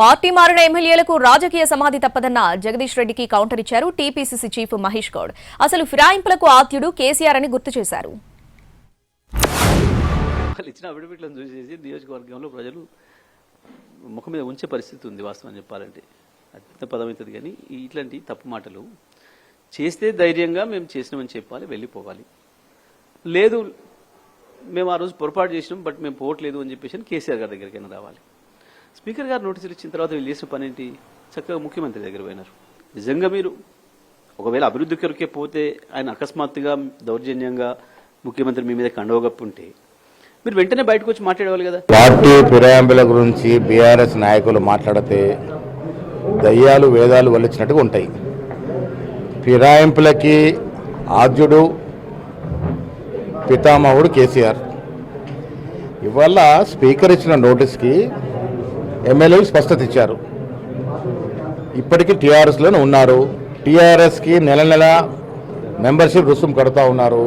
Party మారిన ఎమ్మెల్యేలకు రాజకీయ సమాధి తప్పదన్న జగదీష్ రెడ్డికి కౌంటర్ ఇచ్చారు టీపీసీసీ చీఫ్ మహేష్ గౌడ్. అసలు ఫిరాయింపులకు ఆద్యుడు కేసీఆర్ అని గుర్తు చేశారు. ఇచ్చిన అఫిడవిట్లను చూసేసి నియోజకవర్గంలో ప్రజలు ముఖం మీద ఉంచే పరిస్థితి ఉంది. వాస్తవం చెప్పాలంటే అత్యంత పదమవుతుంది. కానీ ఇట్లాంటి తప్పు మాటలు చేస్తే ధైర్యంగా మేము చేసినామని చెప్పాలి, వెళ్ళిపోవాలి. లేదు మేము ఆ రోజు పొరపాటు చేసినాం బట్ మేము పోవట్లేదు అని చెప్పేసి కేసీఆర్ గారి దగ్గరికైనా రావాలి. స్పీకర్ గారు నోటీసులు ఇచ్చిన తర్వాత వీళ్ళు చేసిన పని ఏంటి? చక్కగా ముఖ్యమంత్రి దగ్గర పోయినారు. నిజంగా మీరు ఒకవేళ అభివృద్ధి కొరకే పోతే ఆయన అకస్మాత్తుగా దౌర్జన్యంగా ముఖ్యమంత్రి మీ మీద కండవగప్పు ఉంటే మీరు వెంటనే బయటకు వచ్చి మాట్లాడేవాళ్ళు కదా. పార్టీ ఫిరాయింపుల గురించి బీఆర్ఎస్ నాయకులు మాట్లాడితే దయ్యాలు వేదాలు వల్లించినట్టుగా ఉంటాయి. ఫిరాయింపులకి ఆద్యుడు పితామహుడు కేసీఆర్. ఇవాళ స్పీకర్ ఇచ్చిన నోటీస్కి ఎమ్మెల్యేలు స్పష్టత ఇచ్చారు. ఇప్పటికీ టీఆర్ఎస్లోనే ఉన్నారు. టీఆర్ఎస్కి నెల నెల మెంబర్షిప్ రుసుము కడుతూ ఉన్నారు.